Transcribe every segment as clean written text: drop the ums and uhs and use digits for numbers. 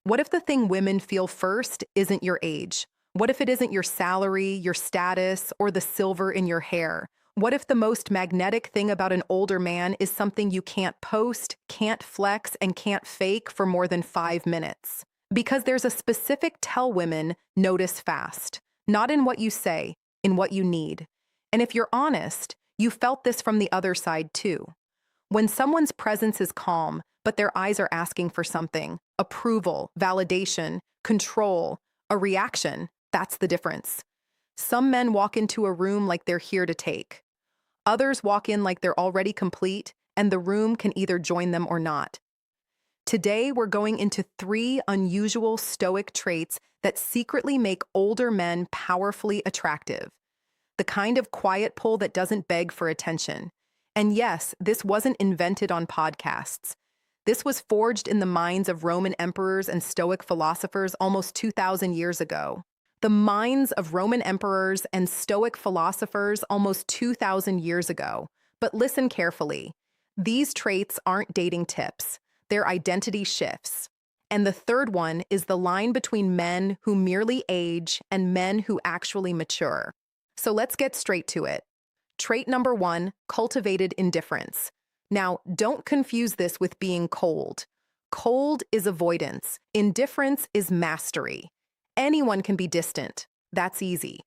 What if the thing women feel first isn't your age? What if it isn't your salary, your status, or the silver in your hair? What if the most magnetic thing about an older man is something you can't post, can't flex, and can't fake for more than 5 minutes? Because there's a specific tell women notice fast, not in what you say, in what you need. And if you're honest, you felt this from the other side too. When someone's presence is calm, but their eyes are asking for something, approval, validation, control, a reaction, that's the difference. Some men walk into a room like they're here to take. Others walk in like they're already complete, and the room can either join them or not. Today, we're going into 3 unusual stoic traits that secretly make older men powerfully attractive. The kind of quiet pull that doesn't beg for attention. And yes, this wasn't invented on podcasts. This was forged in the minds of Roman emperors and Stoic philosophers almost 2,000 years ago. The minds of Roman emperors and Stoic philosophers almost 2,000 years ago. But listen carefully. These traits aren't dating tips. They're identity shifts. And the third one is the line between men who merely age and men who actually mature. So let's get straight to it. Trait number 1, cultivated indifference. Now, don't confuse this with being cold. Cold is avoidance. Indifference is mastery. Anyone can be distant. That's easy.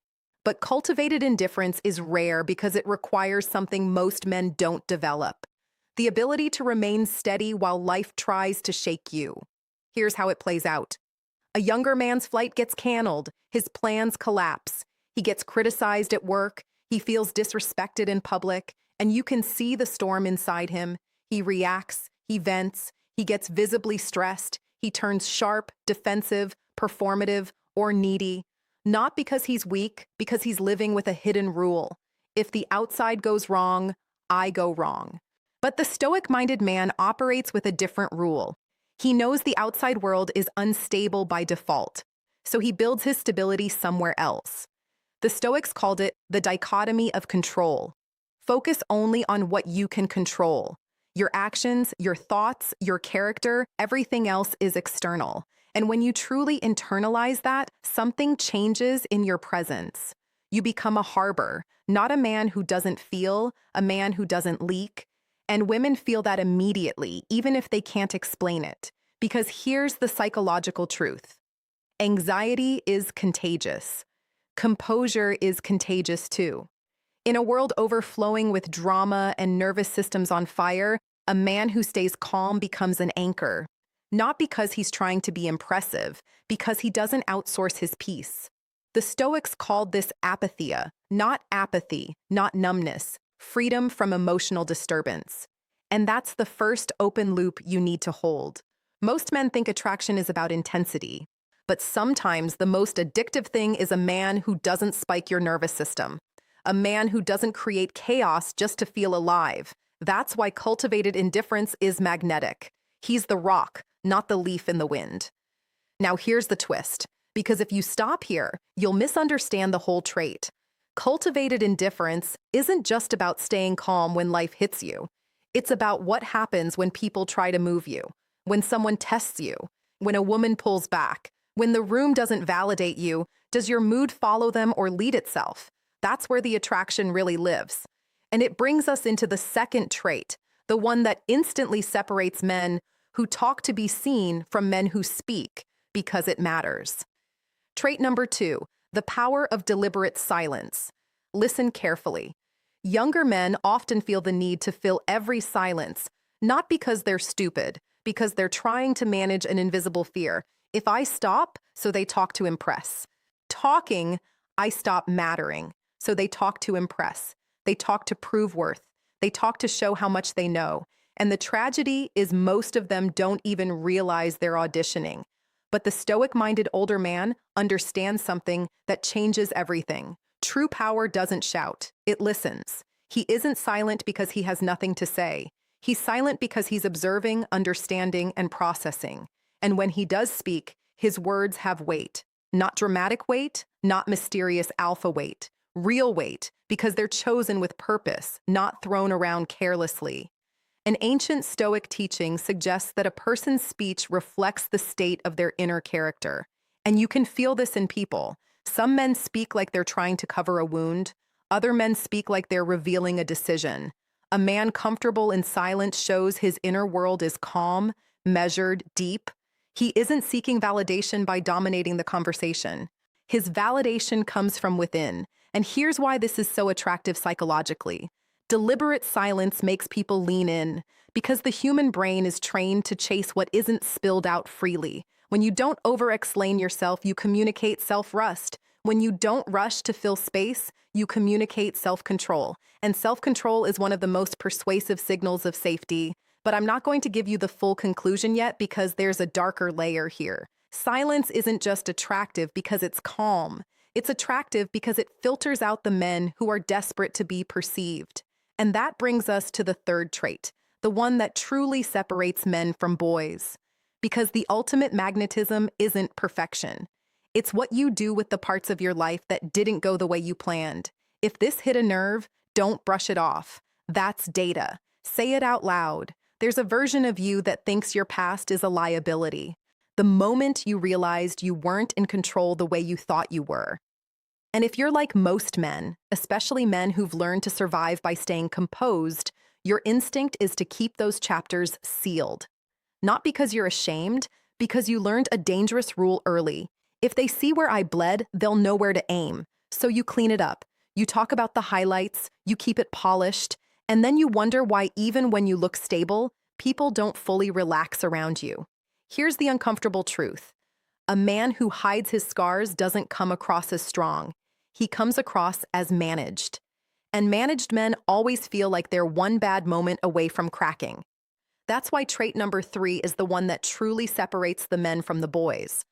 But cultivated indifference is rare because it requires something most men don't develop. The ability to remain steady while life tries to shake you. Here's how it plays out. A younger man's flight gets canceled. His plans collapse. He gets criticized at work. He feels disrespected in public. And you can see the storm inside him. He reacts. He vents. He gets visibly stressed. He turns sharp, defensive, performative, or needy. Not because he's weak, because he's living with a hidden rule. If the outside goes wrong, I go wrong. But the Stoic-minded man operates with a different rule. He knows the outside world is unstable by default, so he builds his stability somewhere else. The Stoics called it the dichotomy of control. Focus only on what you can control. Your actions, your thoughts, your character, everything else is external. And when you truly internalize that, something changes in your presence. You become a harbor, not a man who doesn't feel, a man who doesn't leak. And women feel that immediately, even if they can't explain it. Because here's the psychological truth. Anxiety is contagious. Composure is contagious too. In a world overflowing with drama and nervous systems on fire, a man who stays calm becomes an anchor. Not because he's trying to be impressive, because he doesn't outsource his peace. The Stoics called this apatheia, not apathy, not numbness, freedom from emotional disturbance. And that's the first open loop you need to hold. Most men think attraction is about intensity, but sometimes the most addictive thing is a man who doesn't spike your nervous system. A man who doesn't create chaos just to feel alive. That's why cultivated indifference is magnetic. He's the rock, not the leaf in the wind. Now here's the twist, because if you stop here, you'll misunderstand the whole trait. Cultivated indifference isn't just about staying calm when life hits you. It's about what happens when people try to move you, when someone tests you, when a woman pulls back, when the room doesn't validate you. Does your mood follow them or lead itself? That's where the attraction really lives. And it brings us into the second trait, the one that instantly separates men who talk to be seen from men who speak because it matters. Trait number 2, the power of deliberate silence. Listen carefully. Younger men often feel the need to fill every silence, not because they're stupid, because they're trying to manage an invisible fear. If I stop, so they talk to impress. Talking, I stop mattering, so they talk to impress. They talk to prove worth. They talk to show how much they know. And the tragedy is most of them don't even realize they're auditioning. But the Stoic-minded older man understands something that changes everything. True power doesn't shout, it listens. He isn't silent because he has nothing to say. He's silent because he's observing, understanding, and processing. And when he does speak, his words have weight. Not dramatic weight, not mysterious alpha weight. Real weight, because they're chosen with purpose, not thrown around carelessly. An ancient Stoic teaching suggests that a person's speech reflects the state of their inner character. And you can feel this in people. Some men speak like they're trying to cover a wound. Other men speak like they're revealing a decision. A man comfortable in silence shows his inner world is calm, measured, deep. He isn't seeking validation by dominating the conversation. His validation comes from within. And here's why this is so attractive psychologically. Deliberate silence makes people lean in because the human brain is trained to chase what isn't spilled out freely. When you don't over-explain yourself, you communicate self-rust. When you don't rush to fill space, you communicate self-control. And self-control is one of the most persuasive signals of safety. But I'm not going to give you the full conclusion yet because there's a darker layer here. Silence isn't just attractive because it's calm. It's attractive because it filters out the men who are desperate to be perceived. And that brings us to the third trait, the one that truly separates men from boys. Because the ultimate magnetism isn't perfection. It's what you do with the parts of your life that didn't go the way you planned. If this hit a nerve, don't brush it off. That's data. Say it out loud. There's a version of you that thinks your past is a liability. The moment you realized you weren't in control the way you thought you were. And if you're like most men, especially men who've learned to survive by staying composed, your instinct is to keep those chapters sealed. Not because you're ashamed, because you learned a dangerous rule early. If they see where I bled, they'll know where to aim. So you clean it up. You talk about the highlights, you keep it polished, and then you wonder why even when you look stable, people don't fully relax around you. Here's the uncomfortable truth. A man who hides his scars doesn't come across as strong. He comes across as managed. And managed men always feel like they're one bad moment away from cracking. That's why trait number 3 is the one that truly separates the men from the boys.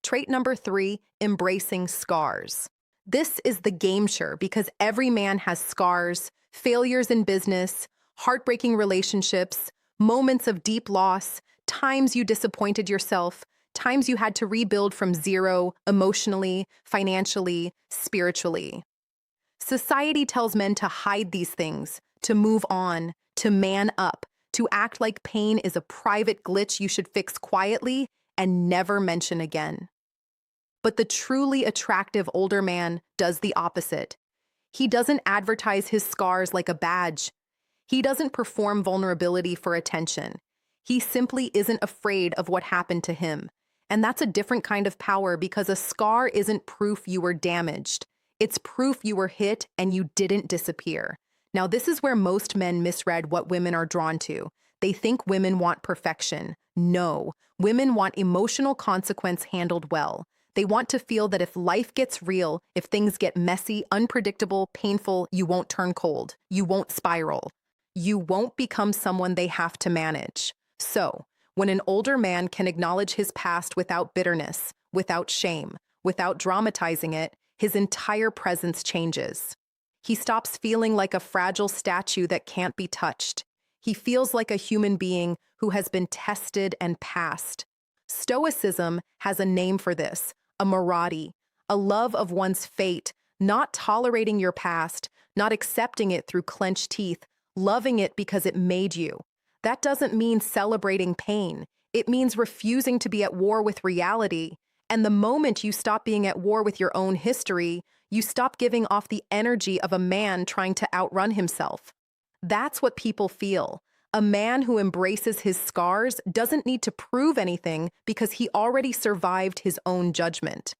Trait number 3, embracing scars. This is the game changer because every man has scars, failures in business, heartbreaking relationships, moments of deep loss, times you disappointed yourself, times you had to rebuild from zero, emotionally, financially, spiritually. Society tells men to hide these things, to move on, to man up, to act like pain is a private glitch you should fix quietly and never mention again. But the truly attractive older man does the opposite. He doesn't advertise his scars like a badge. He doesn't perform vulnerability for attention. He simply isn't afraid of what happened to him. And that's a different kind of power because a scar isn't proof you were damaged. It's proof you were hit and you didn't disappear. Now, this is where most men misread what women are drawn to. They think women want perfection. No, women want emotional consequence handled well. They want to feel that if life gets real, if things get messy, unpredictable, painful, you won't turn cold. You won't spiral. You won't become someone they have to manage. So, when an older man can acknowledge his past without bitterness, without shame, without dramatizing it, his entire presence changes. He stops feeling like a fragile statue that can't be touched. He feels like a human being who has been tested and passed. Stoicism has a name for this, a morati, a love of one's fate, not tolerating your past, not accepting it through clenched teeth, loving it because it made you. That doesn't mean celebrating pain. It means refusing to be at war with reality. And the moment you stop being at war with your own history, you stop giving off the energy of a man trying to outrun himself. That's what people feel. A man who embraces his scars doesn't need to prove anything because he already survived his own judgment.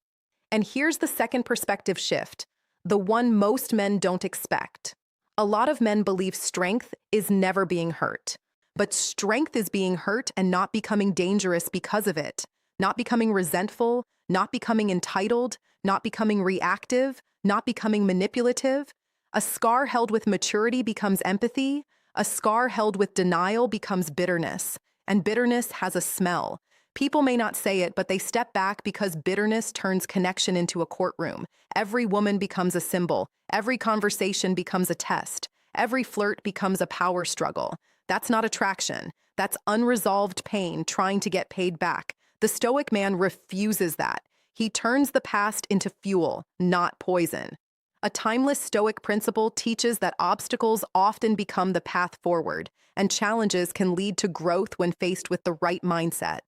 And here's the second perspective shift, the one most men don't expect. A lot of men believe strength is never being hurt. But strength is being hurt and not becoming dangerous because of it. Not becoming resentful, not becoming entitled, not becoming reactive, not becoming manipulative. A scar held with maturity becomes empathy. A scar held with denial becomes bitterness. And bitterness has a smell. People may not say it, but they step back because bitterness turns connection into a courtroom. Every woman becomes a symbol. Every conversation becomes a test. Every flirt becomes a power struggle. That's not attraction. That's unresolved pain trying to get paid back. The Stoic man refuses that. He turns the past into fuel, not poison. A timeless Stoic principle teaches that obstacles often become the path forward, and challenges can lead to growth when faced with the right mindset.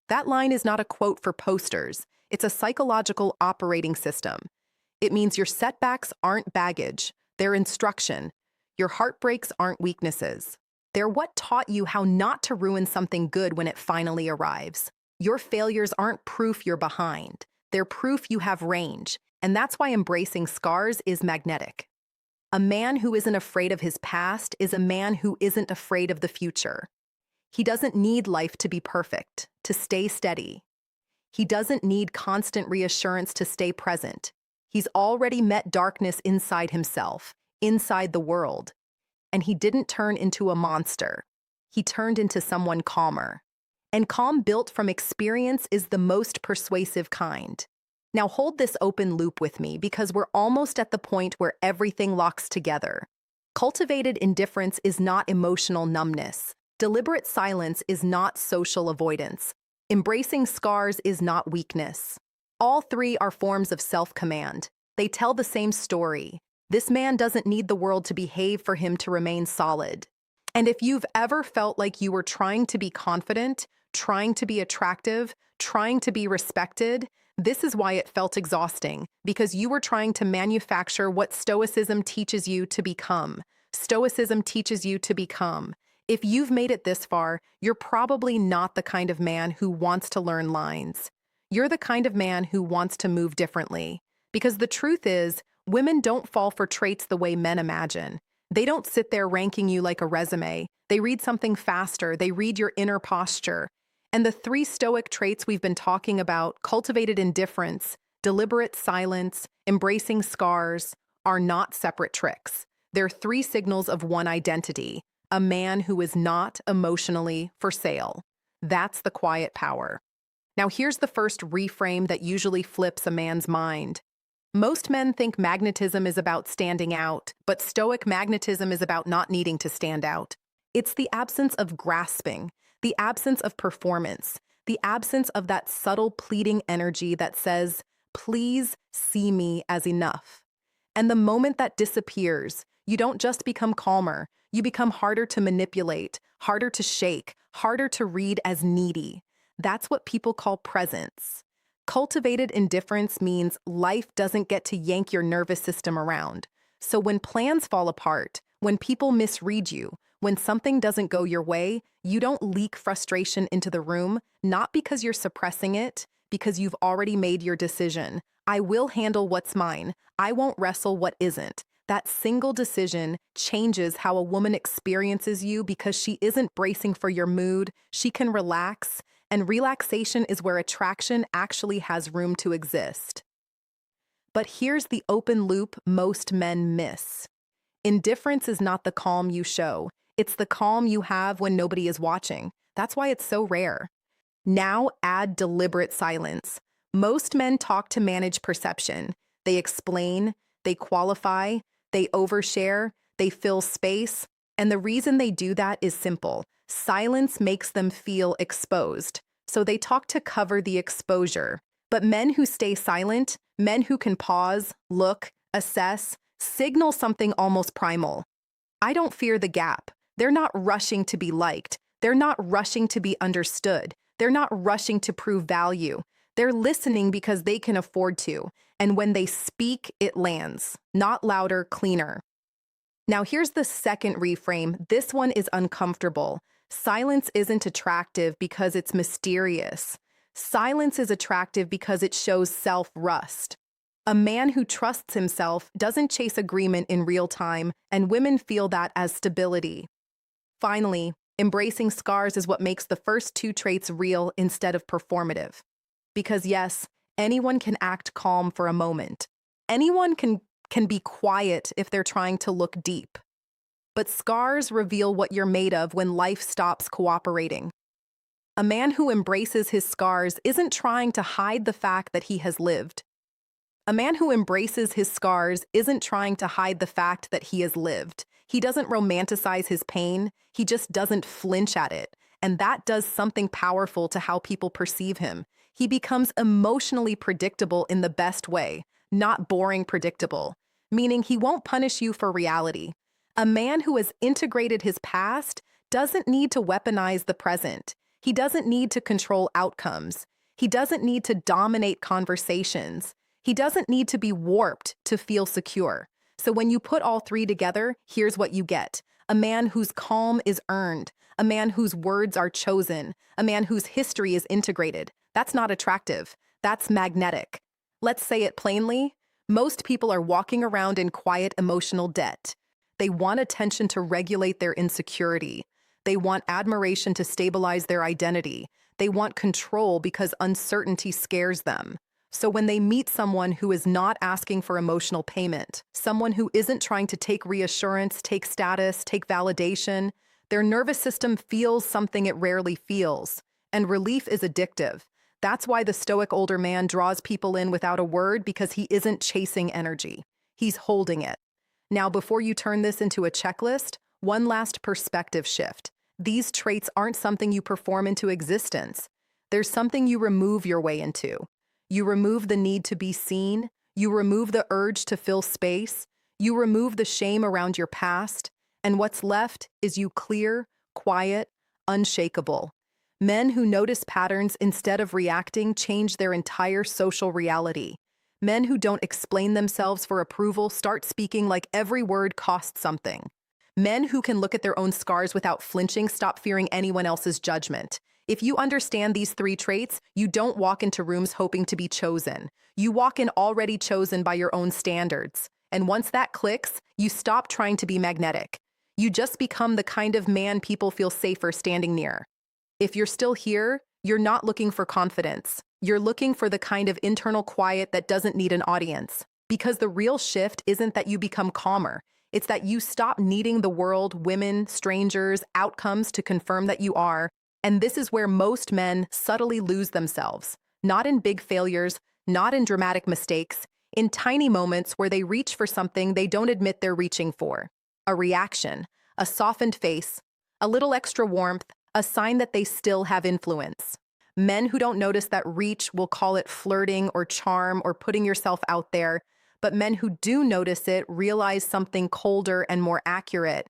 That line is not a quote for posters, it's a psychological operating system. It means your setbacks aren't baggage, they're instruction. Your heartbreaks aren't weaknesses. They're what taught you how not to ruin something good when it finally arrives. Your failures aren't proof you're behind. They're proof you have range, and that's why embracing scars is magnetic. A man who isn't afraid of his past is a man who isn't afraid of the future. He doesn't need life to be perfect, to stay steady. He doesn't need constant reassurance to stay present. He's already met darkness inside himself, inside the world. And he didn't turn into a monster. He turned into someone calmer. And calm built from experience is the most persuasive kind. Now hold this open loop with me because we're almost at the point where everything locks together. Cultivated indifference is not emotional numbness. Deliberate silence is not social avoidance. Embracing scars is not weakness. All three are forms of self-command. They tell the same story. This man doesn't need the world to behave for him to remain solid. And if you've ever felt like you were trying to be confident, trying to be attractive, trying to be respected, this is why it felt exhausting, because you were trying to manufacture what Stoicism teaches you to become. Stoicism teaches you to become. If you've made it this far, you're probably not the kind of man who wants to learn lines. You're the kind of man who wants to move differently. Because the truth is, women don't fall for traits the way men imagine. They don't sit there ranking you like a resume. They read something faster. They read your inner posture. And the three Stoic traits we've been talking about, cultivated indifference, deliberate silence, embracing scars, are not separate tricks. They're three signals of one identity, a man who is not emotionally for sale. That's the quiet power. Now here's the first reframe that usually flips a man's mind. Most men think magnetism is about standing out, but Stoic magnetism is about not needing to stand out. It's the absence of grasping, the absence of performance, the absence of that subtle pleading energy that says, please see me as enough. And the moment that disappears, you don't just become calmer, you become harder to manipulate, harder to shake, harder to read as needy. That's what people call presence. Cultivated indifference means life doesn't get to yank your nervous system around. So when plans fall apart, when people misread you, when something doesn't go your way, you don't leak frustration into the room, not because you're suppressing it, because you've already made your decision. I will handle what's mine. I won't wrestle what isn't. That single decision changes how a woman experiences you because she isn't bracing for your mood, she can relax, and relaxation is where attraction actually has room to exist. But here's the open loop most men miss. Indifference is not the calm you show. It's the calm you have when nobody is watching. That's why it's so rare. Now add deliberate silence. Most men talk to manage perception. They explain, they qualify, they overshare, they fill space. And the reason they do that is simple. Silence makes them feel exposed. So they talk to cover the exposure. But men who stay silent, men who can pause, look, assess, signal something almost primal. I don't fear the gap. They're not rushing to be liked. They're not rushing to be understood. They're not rushing to prove value. They're listening because they can afford to. And when they speak, it lands. Not louder, cleaner. Now here's the second reframe. This one is uncomfortable. Silence isn't attractive because it's mysterious. Silence is attractive because it shows self-rust. A man who trusts himself doesn't chase agreement in real time, and women feel that as stability. Finally, embracing scars is what makes the first two traits real instead of performative. Because yes, anyone can act calm for a moment. Anyone can be quiet if they're trying to look deep. But scars reveal what you're made of when life stops cooperating. A man who embraces his scars isn't trying to hide the fact that he has lived. A man who embraces his scars isn't trying to hide the fact that he has lived. He doesn't romanticize his pain, he just doesn't flinch at it. And that does something powerful to how people perceive him. He becomes emotionally predictable in the best way, not boring predictable. meaning he won't punish you for reality. A man who has integrated his past doesn't need to weaponize the present. He doesn't need to control outcomes. He doesn't need to dominate conversations. He doesn't need to be warped to feel secure. So when you put all three together, here's what you get. A man whose calm is earned, a man whose words are chosen, a man whose history is integrated. That's not attractive. That's magnetic. Let's say it plainly. Most people are walking around in quiet emotional debt. They want attention to regulate their insecurity. They want admiration to stabilize their identity. They want control because uncertainty scares them. So when they meet someone who is not asking for emotional payment, someone who isn't trying to take reassurance, take status, take validation, their nervous system feels something it rarely feels, and relief is addictive. That's why the stoic older man draws people in without a word, because he isn't chasing energy. He's holding it. Now, before you turn this into a checklist, one last perspective shift. These traits aren't something you perform into existence. There's something you remove your way into. You remove the need to be seen. You remove the urge to fill space. You remove the shame around your past. And what's left is you clear, quiet, unshakable. Men who notice patterns instead of reacting change their entire social reality. Men who don't explain themselves for approval start speaking like every word costs something. Men who can look at their own scars without flinching stop fearing anyone else's judgment. If you understand these three traits, you don't walk into rooms hoping to be chosen. You walk in already chosen by your own standards. And once that clicks, you stop trying to be magnetic. You just become the kind of man people feel safer standing near. If you're still here, you're not looking for confidence. You're looking for the kind of internal quiet that doesn't need an audience. Because the real shift isn't that you become calmer. It's that you stop needing the world, women, strangers, outcomes to confirm that you are. And this is where most men subtly lose themselves. Not in big failures, not in dramatic mistakes, in tiny moments where they reach for something they don't admit they're reaching for. A reaction, a softened face, a little extra warmth, a sign that they still have influence. Men who don't notice that reach will call it flirting or charm or putting yourself out there, but men who do notice it realize something colder and more accurate.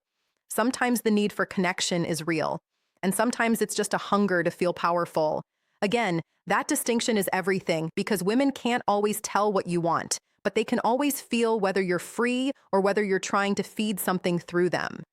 Sometimes the need for connection is real, and sometimes it's just a hunger to feel powerful. Again, that distinction is everything, because women can't always tell what you want, but they can always feel whether you're free or whether you're trying to feed something through them.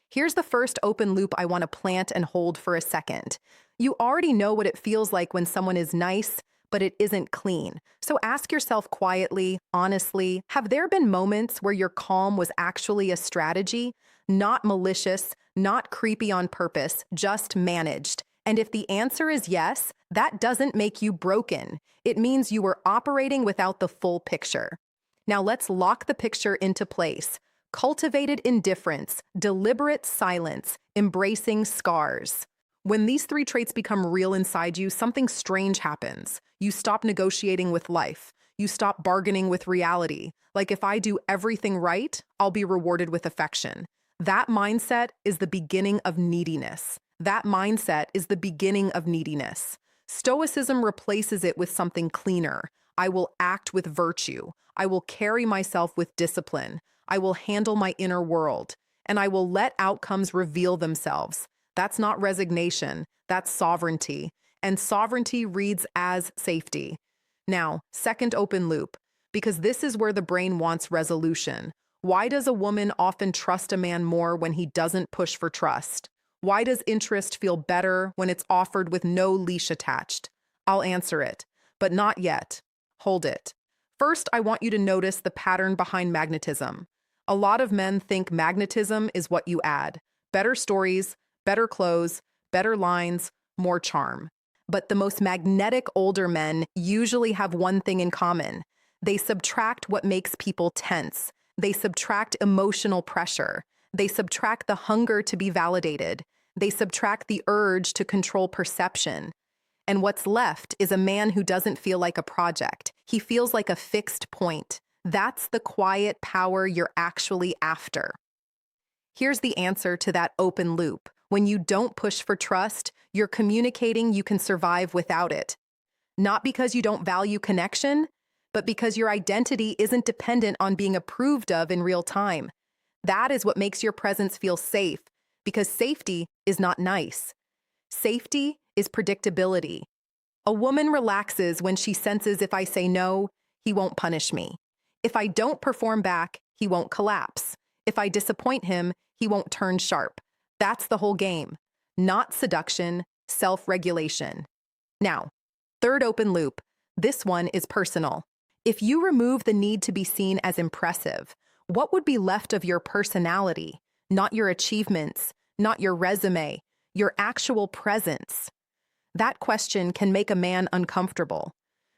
Here's the first open loop I want to plant and hold for a second. You already know what it feels like when someone is nice, but it isn't clean. So ask yourself quietly, honestly, have there been moments where your calm was actually a strategy? Not malicious, not creepy on purpose, just managed. And if the answer is yes, that doesn't make you broken. It means you were operating without the full picture. Now let's lock the picture into place. Cultivated indifference, deliberate silence, embracing scars. When these three traits become real inside you, something strange happens. You stop negotiating with life. You stop bargaining with reality. Like, if I do everything right, I'll be rewarded with affection. That mindset is the beginning of neediness. That mindset is the beginning of neediness. Stoicism replaces it with something cleaner. I will act with virtue. I will carry myself with discipline. I will handle my inner world. And I will let outcomes reveal themselves. That's not resignation. That's sovereignty. And sovereignty reads as safety. Now, second open loop, because this is where the brain wants resolution. Why does a woman often trust a man more when he doesn't push for trust? Why does interest feel better when it's offered with no leash attached? I'll answer it, but not yet. Hold it. First, I want you to notice the pattern behind magnetism. A lot of men think magnetism is what you add. Better stories, better clothes, better lines, more charm. But the most magnetic older men usually have one thing in common. They subtract what makes people tense. They subtract emotional pressure. They subtract the hunger to be validated. They subtract the urge to control perception. And what's left is a man who doesn't feel like a project. He feels like a fixed point. That's the quiet power you're actually after. Here's the answer to that open loop. When you don't push for trust, you're communicating you can survive without it. Not because you don't value connection, but because your identity isn't dependent on being approved of in real time. That is what makes your presence feel safe, because safety is not nice. Safety is predictability. A woman relaxes when she senses if I say no, he won't punish me. If I don't perform back, he won't collapse. If I disappoint him, he won't turn sharp. That's the whole game. Not seduction, self-regulation. Now, third open loop. This one is personal. If you remove the need to be seen as impressive, what would be left of your personality? Not your achievements, not your resume, your actual presence. That question can make a man uncomfortable,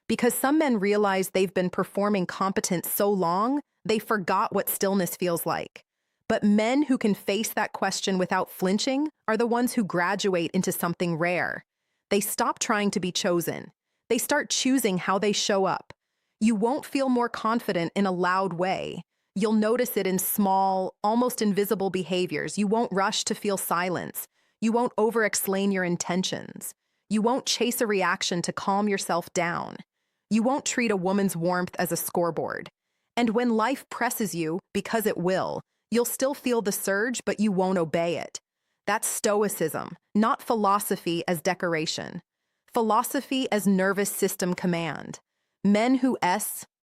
because some men realize they've been performing competence so long, they forgot what stillness feels like. But men who can face that question without flinching are the ones who graduate into something rare. They stop trying to be chosen. They start choosing how they show up. You won't feel more confident in a loud way. You'll notice it in small, almost invisible behaviors. You won't rush to feel silence. You won't over-explain your intentions. You won't chase a reaction to calm yourself down. You won't treat a woman's warmth as a scoreboard. And when life presses you, because it will, you'll still feel the surge, but you won't obey it. That's stoicism, not philosophy as decoration. Philosophy as nervous system command. Men who